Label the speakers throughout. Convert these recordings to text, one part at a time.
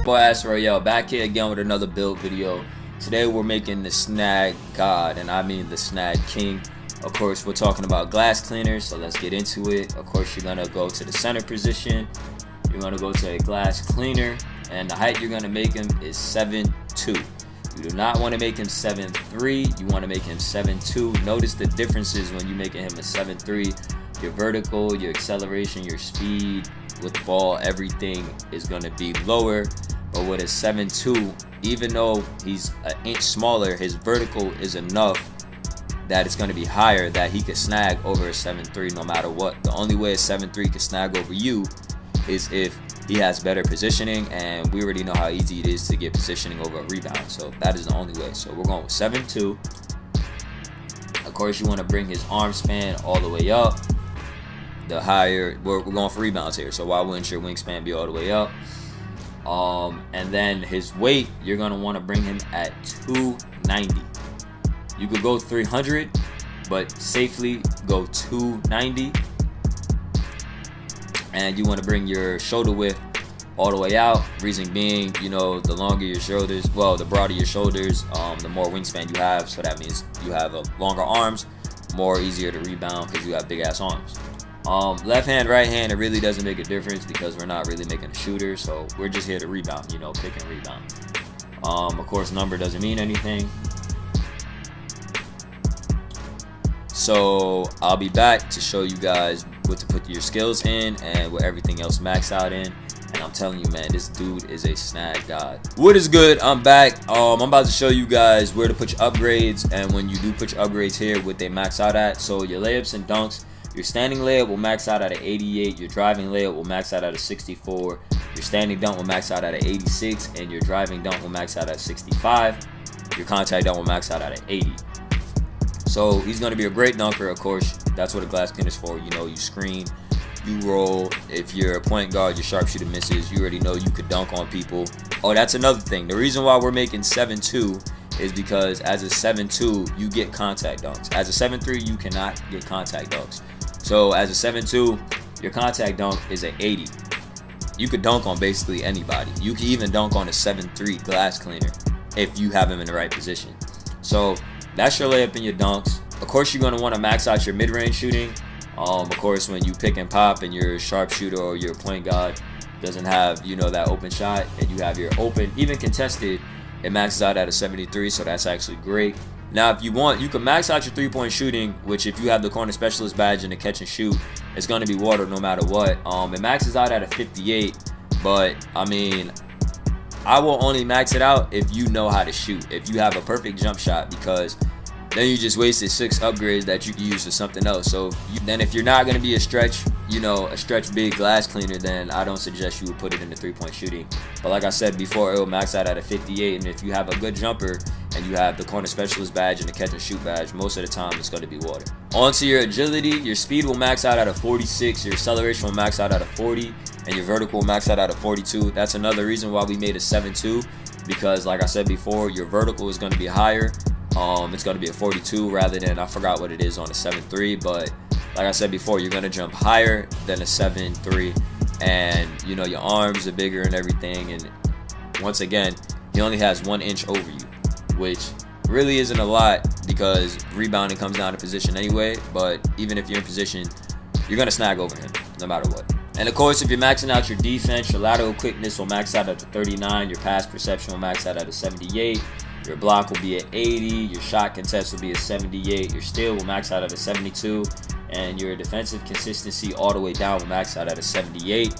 Speaker 1: Boy Ash Royale back here again with another build video. Today we're making the Snag God, and I mean the Snag King. Of course, we're talking about glass cleaners, so let's get into it. Of course, you're gonna go to the center position. You're gonna go to a glass cleaner, and the height you're gonna make him is 7'2". You do not want to make him 7'3". You want to make him 7'2". Notice the differences when you're making him a 7'3". Your vertical, your acceleration, your speed with the ball, everything is going to be lower. But with a 7'2", even though he's an inch smaller, his vertical is enough that it's going to be higher, that he could snag over a 7'3" no matter what. The only way a 7'3" can snag over you is if he has better positioning, and we already know how easy it is to get positioning over a rebound. So that is the only way. So we're going with 7'2". Of course, you want to bring his arm span all the way up. The higher, we're going for rebounds here, so why wouldn't your wingspan be all the way up? And then his weight, you're going to want to bring him at 290. You could go 300, but safely go 290. And you want to bring your shoulder width all the way out. Reason being, you know, the longer your shoulders, well, the broader your shoulders, the more wingspan you have. So that means you have longer arms, more easier to rebound because you have big ass arms. Left hand, right hand, it really doesn't make a difference because we're not really making a shooter, so we're just here to rebound, you know, pick and rebound. Of course, number doesn't mean anything. So I'll be back to show you guys what to put your skills in and what everything else max out in. And I'm telling you, man, this dude is a snag god. What is good? I'm back. I'm about to show you guys where to put your upgrades, and when you do put your upgrades here, what they max out at. So your layups and dunks. Your standing layup will max out at an 88. Your driving layup will max out at a 64. Your standing dunk will max out at an 86. And your driving dunk will max out at 65. Your contact dunk will max out at an 80. So he's going to be a great dunker, of course. That's what a glass pin is for. You know, you screen, you roll. If you're a point guard, your sharpshooter misses. You already know you could dunk on people. Oh, that's another thing. The reason why we're making 7'2" is because as a 7'2", you get contact dunks. As a 7'3", you cannot get contact dunks. So as a 7'2", your contact dunk is an 80. You could dunk on basically anybody. You can even dunk on a 7'3" glass cleaner if you have him in the right position. So that's your layup and your dunks. Of course, you're going to want to max out your mid-range shooting. Of course, when you pick and pop and your sharpshooter or your point guard doesn't have, you know, that open shot, and you have your open, even contested, it maxes out at a 73, so that's actually great. Now, if you want, you can max out your three-point shooting, which if you have the corner specialist badge and the catch and shoot, it's going to be water no matter what. It maxes out at a 58, but I mean, I will only max it out if you know how to shoot, if you have a perfect jump shot, because then you just wasted 6 upgrades that you can use for something else. So then if you're not going to be a stretch, you know, a stretch big glass cleaner, then I don't suggest you would put it in the three-point shooting. But like I said before, it will max out at a 58, and if you have a good jumper and you have the corner specialist badge and the catch and shoot badge, most of the time it's going to be water. Onto your agility, your speed will max out at a 46, your acceleration will max out at a 40, and your vertical will max out at a 42. That's another reason why we made a 7'2", because like I said before, your vertical is going to be higher. It's going to be a 42 rather than, I forgot what it is on a 7'3", but like I said before, you're going to jump higher than a 7'3", and you know, your arms are bigger and everything. And once again, he only has 1 inch over you, which really isn't a lot because rebounding comes down to position anyway. But even if you're in position, you're going to snag over him no matter what. And of course, if you're maxing out your defense, your lateral quickness will max out at a 39, your pass perception will max out at a 78, your block will be at 80, your shot contest will be at 78, your steal will max out at a 72, and your defensive consistency all the way down will max out at a 78.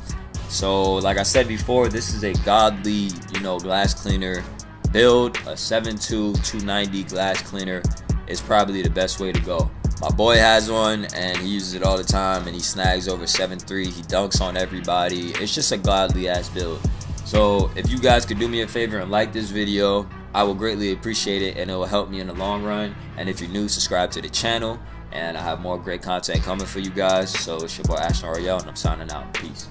Speaker 1: So like I said before, this is a godly, you know, glass cleaner build. A 7'2", 290 glass cleaner is probably the best way to go. My boy has one and he uses it all the time, and he snags over 7'3". He dunks on everybody. It's just a godly ass build. So if you guys could do me a favor and like this video, I will greatly appreciate it, and it will help me in the long run. And if you're new, subscribe to the channel, and I have more great content coming for you guys. So it's your boy Ash Royale, and I'm signing out. Peace.